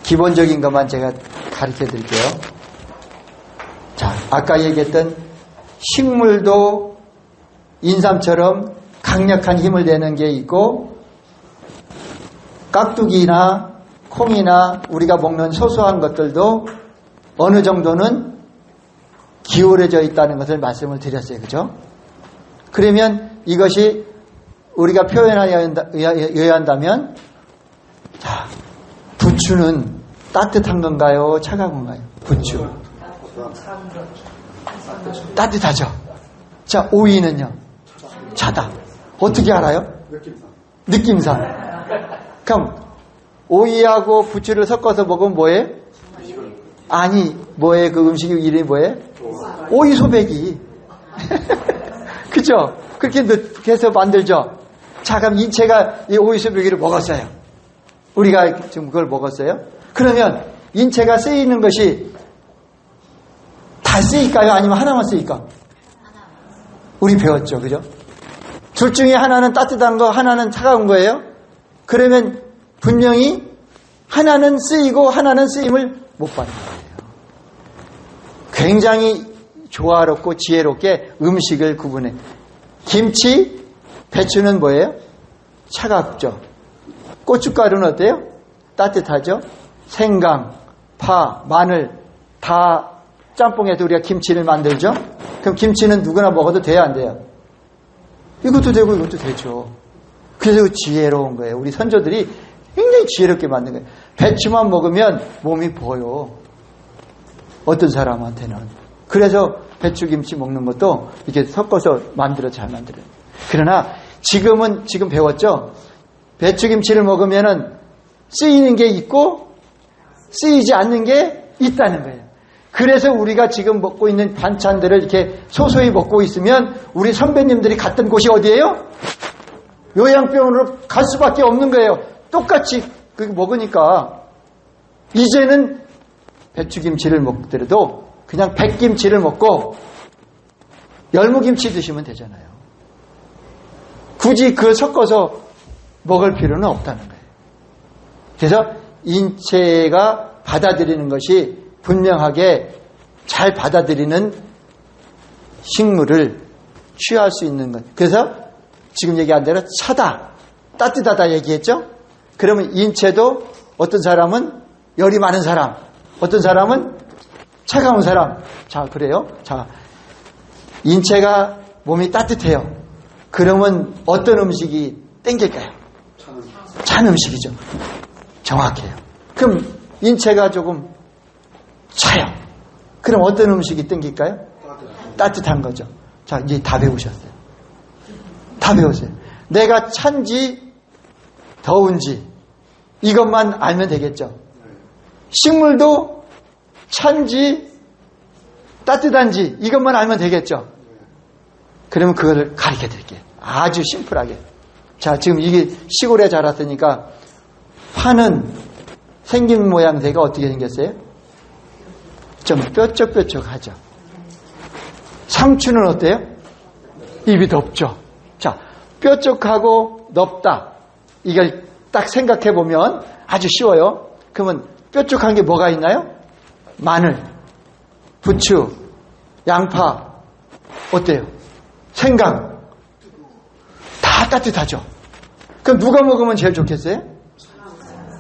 기본적인 것만 제가 가르쳐 드릴게요. 자, 아까 얘기했던 식물도 인삼처럼 강력한 힘을 내는 게 있고, 깍두기나 콩이나 우리가 먹는 소소한 것들도 어느 정도는 기울어져 있다는 것을 말씀을 드렸어요. 그죠? 그러면 이것이 우리가 표현하여야 한다면, 자, 부추는 따뜻한 건가요? 차가운 건가요? 부추. 따뜻하죠? 자, 오이는요? 차다. 어떻게 알아요? 느낌상. 그럼 오이하고 부추를 섞어서 먹으면 뭐예요? 아니, 뭐예요? 그 음식 이름이 뭐예요? 오이 소배기. 그죠? 그렇게 해서 만들죠? 자, 그럼 인체가 이 오이 소배기를 먹었어요. 우리가 지금 그걸 먹었어요. 그러면 인체가 쓰이는 것이 다 쓰일까요? 아니면 하나만 쓰일까? 우리 배웠죠. 그죠? 둘 중에 하나는 따뜻한 거, 하나는 차가운 거예요. 그러면 분명히 하나는 쓰이고 하나는 쓰임을 못 받는 거예요. 굉장히 조화롭고 지혜롭게 음식을 구분해. 김치, 배추는 뭐예요? 차갑죠. 고춧가루는 어때요? 따뜻하죠. 생강, 파, 마늘 다 짬뽕에도 우리가 김치를 만들죠. 그럼 김치는 누구나 먹어도 돼요, 안 돼요? 이것도 되고 이것도 되죠. 그래서 지혜로운 거예요. 우리 선조들이 굉장히 지혜롭게 만든 거예요. 배추만 먹으면 몸이 보여. 어떤 사람한테는. 그래서 배추김치 먹는 것도 이렇게 섞어서 잘 만들어요. 그러나 지금 배웠죠? 배추김치를 먹으면은 쓰이는 게 있고 쓰이지 않는 게 있다는 거예요. 그래서 우리가 지금 먹고 있는 반찬들을 이렇게 소소히 먹고 있으면 우리 선배님들이 갔던 곳이 어디예요? 요양병원으로 갈 수밖에 없는 거예요. 똑같이 먹으니까. 이제는 배추김치를 먹더라도 그냥 백김치를 먹고 열무김치 드시면 되잖아요. 굳이 그걸 섞어서 먹을 필요는 없다는 거예요. 그래서 인체가 받아들이는 것이 분명하게 잘 받아들이는 식물을 취할 수 있는 것. 그래서 지금 얘기한 대로 차다, 따뜻하다 얘기했죠? 그러면 인체도 어떤 사람은 열이 많은 사람, 어떤 사람은 차가운 사람. 자, 그래요? 자, 인체가 몸이 따뜻해요. 그러면 어떤 음식이 땡길까요? 찬 음식이죠. 정확해요. 그럼 인체가 조금 차요. 그럼 어떤 음식이 땡길까요? 따뜻한 거죠. 자, 이제 다 배우셨어요. 다 배웠어요. 내가 찬지 더운지 이것만 알면 되겠죠. 식물도 찬지 따뜻한지 이것만 알면 되겠죠. 그러면 그거를 가르쳐 드릴게요. 아주 심플하게. 자, 지금 이게 시골에 자랐으니까 파는 생긴 모양새가 어떻게 생겼어요? 좀 뾰족뾰족하죠. 상추는 어때요? 입이 덥죠. 자, 뾰족하고 넓다. 이걸 딱 생각해 보면 아주 쉬워요. 그러면 뾰족한 게 뭐가 있나요? 마늘, 부추, 양파, 어때요? 생강. 다 따뜻하죠. 그럼 누가 먹으면 제일 좋겠어요?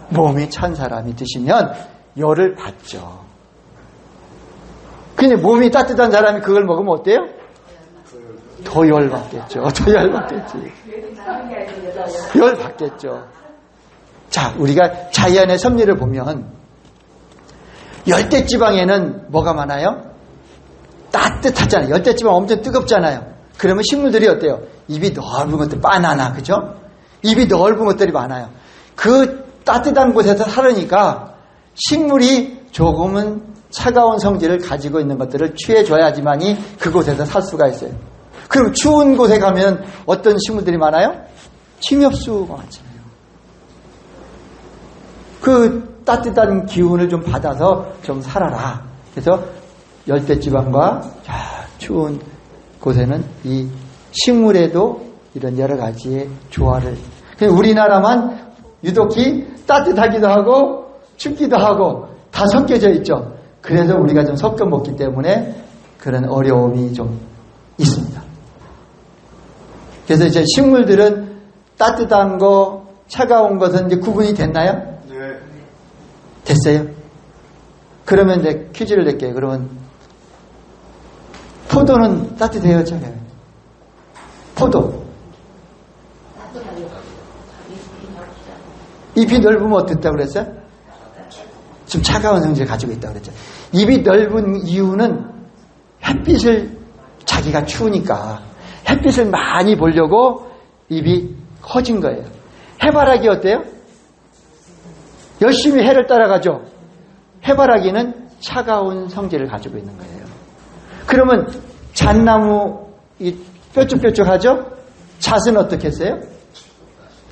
몸이 찬 사람이 드시면 열을 받죠. 근데 몸이 따뜻한 사람이 그걸 먹으면 어때요? 더 열받겠죠. 더 열받겠지. 열받겠죠. 자, 우리가 자연의 섭리를 보면 열대지방에는 뭐가 많아요? 따뜻하잖아요. 열대지방 엄청 뜨겁잖아요. 그러면 식물들이 어때요? 입이 넓은 것들, 바나나, 그죠? 입이 넓은 것들이 많아요. 그 따뜻한 곳에서 살으니까 식물이 조금은 차가운 성질을 가지고 있는 것들을 취해줘야지만이 그곳에서 살 수가 있어요. 그럼 추운 곳에 가면 어떤 식물들이 많아요? 침엽수가 많잖아요. 그 따뜻한 기운을 좀 받아서 좀 살아라. 그래서 열대지방과 추운 곳에는 이 식물에도 이런 여러 가지의 조화를. 우리나라만 유독히 따뜻하기도 하고 춥기도 하고 다 섞여져 있죠. 그래서 우리가 좀 섞어 먹기 때문에 그런 어려움이 좀 있습니다. 그래서 이제 식물들은 따뜻한 거, 차가운 것은 이제 구분이 됐나요? 네. 됐어요? 그러면 이제 퀴즈를 낼게요. 그러면 포도는 따뜻해요, 차가워요? 포도. 잎이 넓으면 어떻다고 그랬어요? 좀 차가운 성질을 가지고 있다고 그랬죠. 잎이 넓은 이유는 햇빛을 자기가 추우니까 햇빛을 많이 보려고 잎이 커진 거예요. 해바라기 어때요? 열심히 해를 따라가죠. 해바라기는 차가운 성질을 가지고 있는 거예요. 그러면 잣나무 뾰족뾰족하죠? 잣은 어떻게 했어요?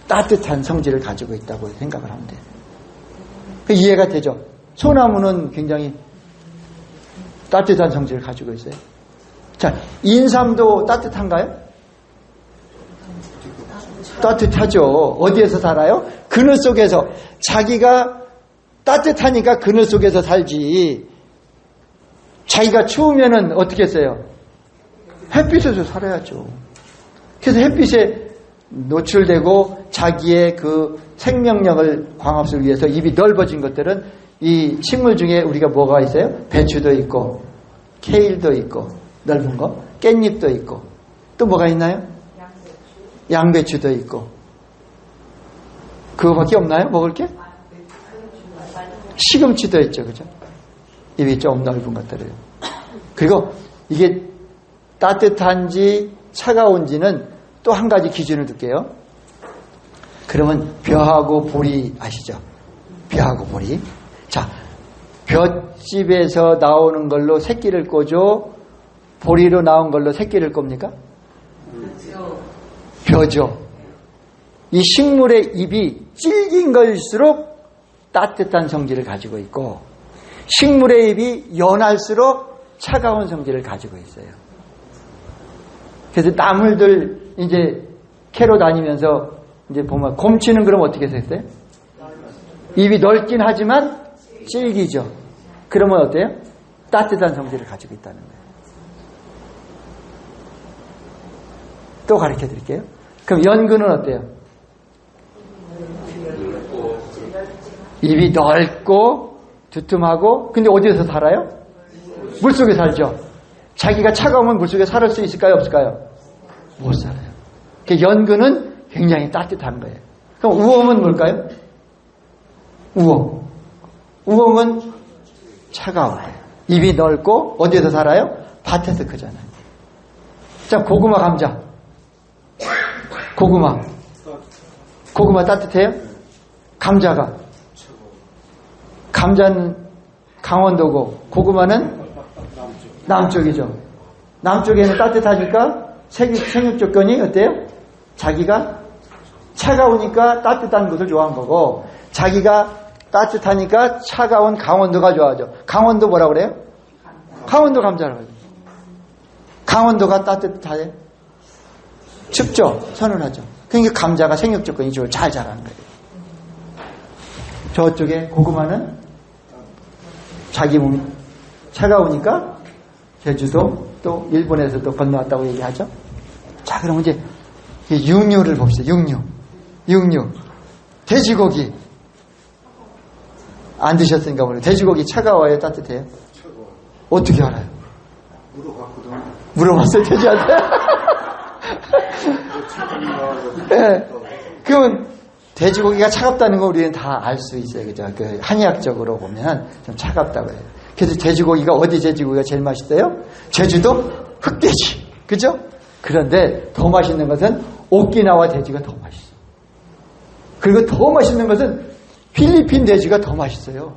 따뜻한 성질을 가지고 있다고 생각을 하면 돼요. 이해가 되죠? 소나무는 굉장히 따뜻한 성질을 가지고 있어요. 자, 인삼도 따뜻한가요? 따뜻하죠. 어디에서 살아요? 그늘 속에서. 자기가 따뜻하니까 그늘 속에서 살지. 자기가 추우면은 어떻게 했어요? 햇빛에서 살아야죠. 그래서 햇빛에 노출되고 자기의 그 생명력을 광합을 위해서 입이 넓어진 것들은 이 식물 중에 우리가 뭐가 있어요? 배추도 있고 케일도 있고 넓은 거, 깻잎도 있고 또 뭐가 있나요? 양배추도 있고. 그거밖에 없나요? 먹을 게? 시금치도 있죠, 그죠? 입이 좀 넓은 것들이에요. 그리고 이게 따뜻한지 차가운지는 또 한 가지 기준을 둘게요. 그러면 벼하고 보리 아시죠? 벼하고 보리. 자, 벼집에서 나오는 걸로 새끼를 꼬죠? 보리로 나온 걸로 새끼를 꼽니까? 벼죠. 이 식물의 잎이 질긴 걸수록 따뜻한 성질을 가지고 있고 식물의 잎이 연할수록 차가운 성질을 가지고 있어요. 그래서 나물들 이제 캐러 다니면서 이제 보면 곰치는 그럼 어떻게 했어요? 입이 넓긴 하지만 질기죠. 그러면 어때요? 따뜻한 성질을 가지고 있다는 거예요. 또 가르쳐 드릴게요. 그럼 연근은 어때요? 입이 넓고 두툼하고 근데 어디에서 살아요? 물속에 살죠. 자기가 차가우면 물속에 살 수 있을까요? 없을까요? 못 살아요. 연근은 굉장히 따뜻한 거예요. 그럼 우엉은 뭘까요? 우엉은 차가운 거예요. 입이 넓고 어디에서 살아요? 밭에서 크잖아요. 자, 고구마, 감자. 고구마 따뜻해요? 감자는 강원도고 고구마는 남쪽이죠. 남쪽에는 따뜻하니까 생육 조건이 어때요? 자기가 차가우니까 따뜻한 곳을 좋아한 거고 자기가 따뜻하니까 차가운 강원도가 좋아하죠. 강원도 뭐라 그래요? 강원도 감자라고 해요. 강원도가 따뜻하게 춥죠? 서늘하죠. 그러니까 감자가 생육 조건이 잘 자라는 거예요. 저쪽에 고구마는 자기 몸이 차가우니까 제주도 또 일본에서도 건너왔다고 얘기하죠. 자, 그럼 이제 육류를 봅시다. 육류. 돼지고기. 안 드셨으니까 모르겠어요. 돼지고기 차가워요? 따뜻해요? 차가워요. 어떻게 알아요? 물어봤거든요. 물어봤어요, 돼지한테? 네. 그러면 돼지고기가 차갑다는 거 우리는 다 알 수 있어요. 그죠? 그 한의학적으로 보면 좀 차갑다고 해요. 그래서 돼지고기가 어디 돼지고기가 제일 맛있어요? 제주도 흑돼지. 그죠? 그런데 더 맛있는 것은 오키나와 돼지가 더 맛있어요. 그리고 더 맛있는 것은 필리핀 돼지가 더 맛있어요.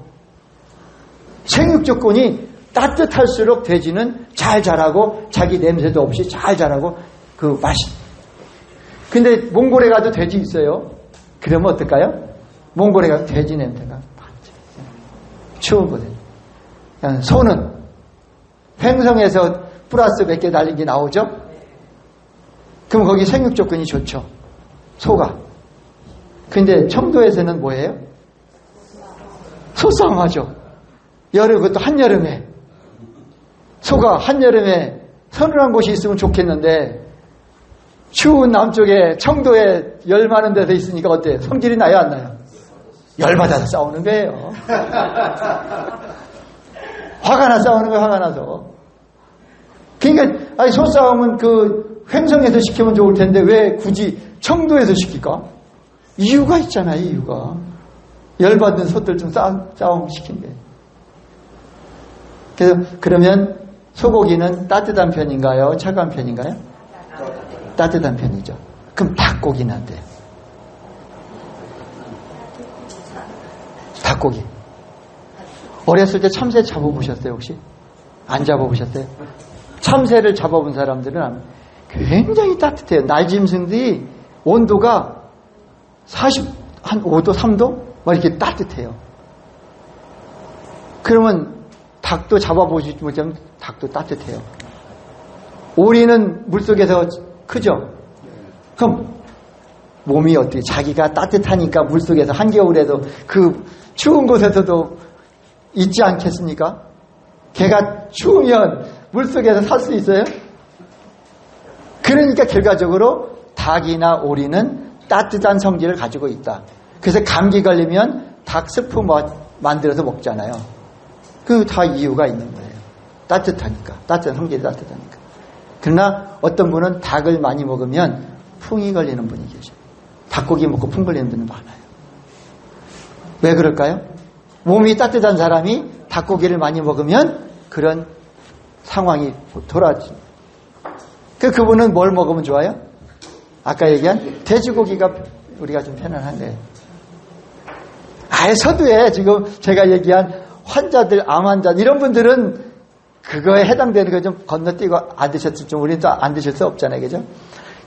생육 조건이 따뜻할수록 돼지는 잘 자라고 자기 냄새도 없이 잘 자라고 그 맛이. 근데 몽골에 가도 돼지 있어요. 그러면 어떨까요? 몽골에 가도 돼지 냄새가 많죠. 추우거든요. 소는 횡성에서 플러스 몇 개 달린 게 나오죠? 그럼 거기 생육 조건이 좋죠. 소가. 근데 청도에서는 뭐예요? 소싸움하죠. 그것도 한여름에. 소가 한여름에 서늘한 곳이 있으면 좋겠는데 추운 남쪽에 청도에 열 많은 데서 있으니까 어때요? 성질이 나요, 안 나요? 열받아서 싸우는 거예요. 화가 나 싸우는 거예요, 화가 나서. 그러니까 소싸움은 그 횡성에서 시키면 좋을 텐데 왜 굳이 청도에서 시킬까? 이유가 있잖아요, 이유가. 열받은 소들 좀 싸움 시킨 거예요. 그래서 그러면 소고기는 따뜻한 편인가요? 차가운 편인가요? 따뜻한 편이죠. 그럼 닭고기는 안 돼요. 닭고기. 어렸을 때 참새 잡아보셨어요, 혹시? 안 잡아보셨어요? 참새를 잡아본 사람들은 굉장히 따뜻해요. 날짐승들이 온도가 한 5도, 3도? 막 이렇게 따뜻해요. 그러면 닭도 잡아보시지 못하면 닭도 따뜻해요. 오리는 물속에서 크죠? 그럼 몸이 어떻게, 자기가 따뜻하니까 물속에서 한겨울에도 그 추운 곳에서도 있지 않겠습니까? 걔가 추우면 물속에서 살 수 있어요? 그러니까 결과적으로 닭이나 오리는 따뜻한 성질을 가지고 있다. 그래서 감기 걸리면 닭 스프 만들어서 먹잖아요. 그 다 이유가 있는 거예요. 따뜻하니까. 따뜻한 성질이 따뜻하니까. 그러나 어떤 분은 닭을 많이 먹으면 풍이 걸리는 분이 계셔요. 닭고기 먹고 풍 걸리는 분은 많아요. 왜 그럴까요? 몸이 따뜻한 사람이 닭고기를 많이 먹으면 그런 상황이 돌아지. 그분은 뭘 먹으면 좋아요? 아까 얘기한 돼지고기가 우리가 좀 편안한 거예요. 서두에 지금 제가 얘기한 환자들, 암 환자 이런 분들은 그거에 해당되는 거 좀 건너뛰고 안 드셨을 좀 우리는 또 안 드실 수 없잖아요, 그죠?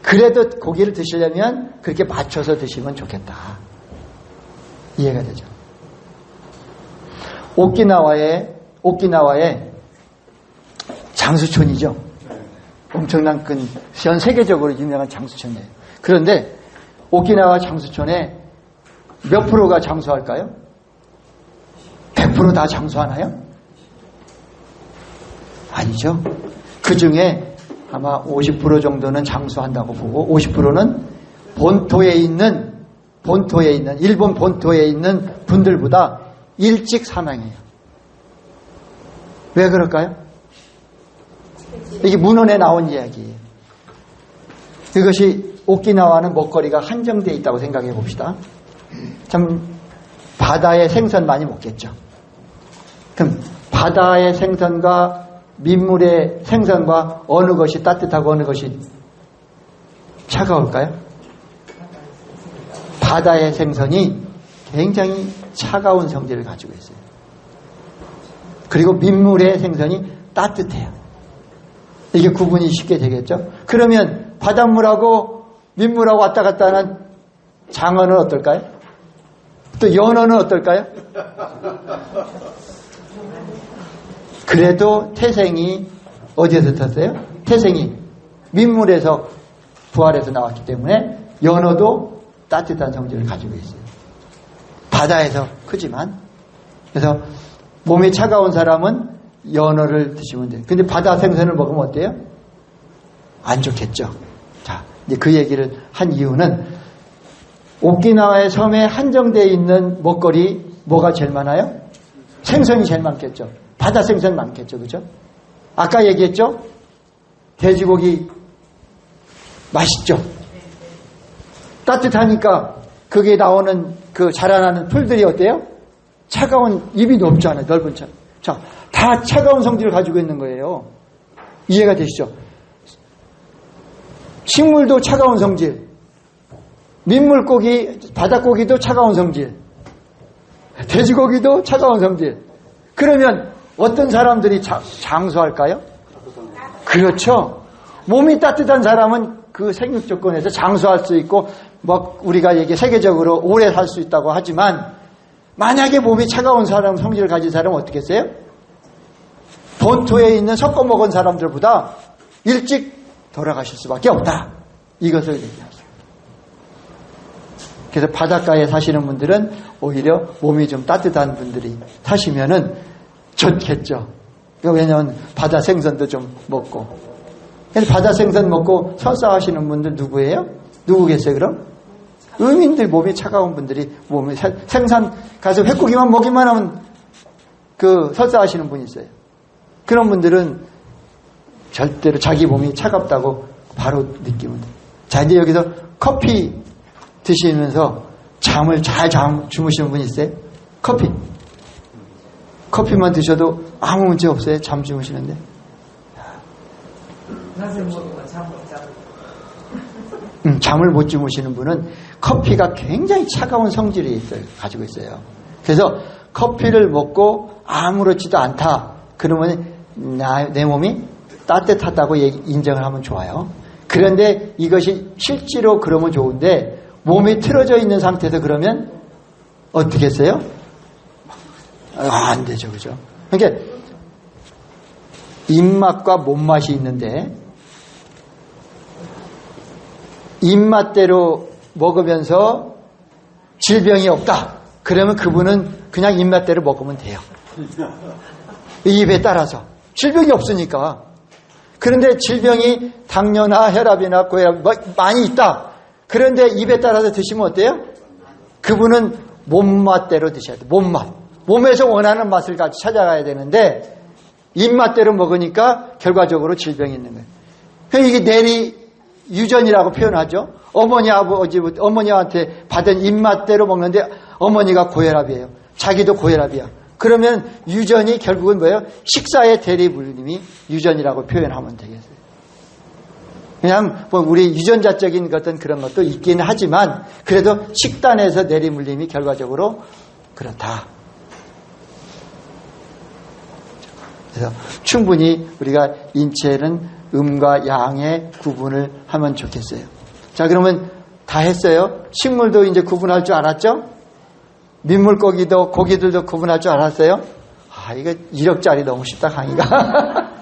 그래도 고기를 드시려면 그렇게 맞춰서 드시면 좋겠다. 이해가 되죠? 오키나와의 장수촌이죠. 엄청난 전 세계적으로 유명한 장수촌이에요. 그런데 오키나와 장수촌에 몇 프로가 장수할까요? 100% 다 장수하나요? 아니죠. 그 중에 아마 50% 정도는 장수한다고 보고 50%는 본토에 있는 일본 본토에 있는 분들보다 일찍 사망해요. 왜 그럴까요? 이게 문헌에 나온 이야기예요. 이것이 오키나와는 먹거리가 한정되어 있다고 생각해 봅시다. 참 바다의 생선 많이 먹겠죠. 그럼 바다의 생선과 민물의 생선과 어느 것이 따뜻하고 어느 것이 차가울까요? 바다의 생선이 굉장히 차가운 성질을 가지고 있어요. 그리고 민물의 생선이 따뜻해요. 이게 구분이 쉽게 되겠죠. 그러면 바닷물하고 민물하고 왔다 갔다 하는 장어는 어떨까요? 또 연어는 어떨까요? 그래도 태생이 어디에서 탔어요? 태생이 민물에서 부활해서 나왔기 때문에 연어도 따뜻한 성질을 가지고 있어요. 바다에서 크지만. 그래서 몸이 차가운 사람은 연어를 드시면 돼요. 근데 바다 생선을 먹으면 어때요? 안 좋겠죠. 자, 이제 그 얘기를 한 이유는 오키나와의 섬에 한정되어 있는 먹거리 뭐가 제일 많아요? 생선이 제일 많겠죠. 바다 생선 많겠죠. 그죠? 아까 얘기했죠? 돼지고기 맛있죠? 따뜻하니까 그게 나오는 그 자라나는 풀들이 어때요? 차가운 입이 넓잖아요. 넓은 차. 자, 다 차가운 성질을 가지고 있는 거예요. 이해가 되시죠? 식물도 차가운 성질, 민물고기, 바닷고기도 차가운 성질, 돼지고기도 차가운 성질. 그러면 어떤 사람들이 장수할까요? 그렇죠. 몸이 따뜻한 사람은 그 생육 조건에서 장수할 수 있고 뭐 우리가 얘기 세계적으로 오래 살 수 있다고 하지만 만약에 몸이 차가운 사람, 성질을 가진 사람은 어떻게 했어요? 본토에 있는 섞어 먹은 사람들보다 일찍 돌아가실 수밖에 없다. 이것을 얘기하죠. 그래서 바닷가에 사시는 분들은 오히려 몸이 좀 따뜻한 분들이 사시면은 좋겠죠. 왜냐하면 바다 생선도 좀 먹고. 그래서 바다 생선 먹고 설사하시는 분들 누구예요? 누구 계세요 그럼? 의민들, 몸이 차가운 분들이 몸이 생선 가서 횟고기만 먹기만 하면 그 설사하시는 분이 있어요. 그런 분들은 절대로 자기 몸이 차갑다고 바로 느끼면 돼요. 자, 이제 여기서 커피 드시면서 잠을 잘 주무시는 분 있어요? 커피만 드셔도 아무 문제 없어요? 잠 주무시는데? 잠을 못 주무시는 분은 커피가 굉장히 차가운 성질이 가지고 있어요. 그래서 커피를 먹고 아무렇지도 않다. 그러면 내 몸이 따뜻하다고 인정을 하면 좋아요. 그런데 이것이 실제로 그러면 좋은데 몸이 틀어져 있는 상태에서 그러면 어떻게 했어요? 안 되죠. 그죠? 그러니까 입맛과 몸맛이 있는데 입맛대로 먹으면서 질병이 없다. 그러면 그분은 그냥 입맛대로 먹으면 돼요. 입에 따라서. 질병이 없으니까. 그런데 질병이 당뇨나 혈압이나 고혈압 많이 있다. 그런데 입에 따라서 드시면 어때요? 그분은 몸맛대로 드셔야 돼요. 몸맛. 몸에서 원하는 맛을 같이 찾아가야 되는데 입맛대로 먹으니까 결과적으로 질병이 있는 거예요. 그러니까 이게 내리 유전이라고 표현하죠. 어머니한테 받은 입맛대로 먹는데 어머니가 고혈압이에요. 자기도 고혈압이야. 그러면 유전이 결국은 뭐예요? 식사의 대리물림이 유전이라고 표현하면 되겠어요. 그냥 뭐 우리 유전자적인 어떤 그런 것도 있기는 하지만 그래도 식단에서 내리물림이 결과적으로 그렇다. 그래서 충분히 우리가 인체는 음과 양의 구분을 하면 좋겠어요. 자, 그러면 다 했어요? 식물도 이제 구분할 줄 알았죠? 민물고기도 고기들도 구분할 줄 알았어요? 이거 1억짜리 너무 쉽다 강의가.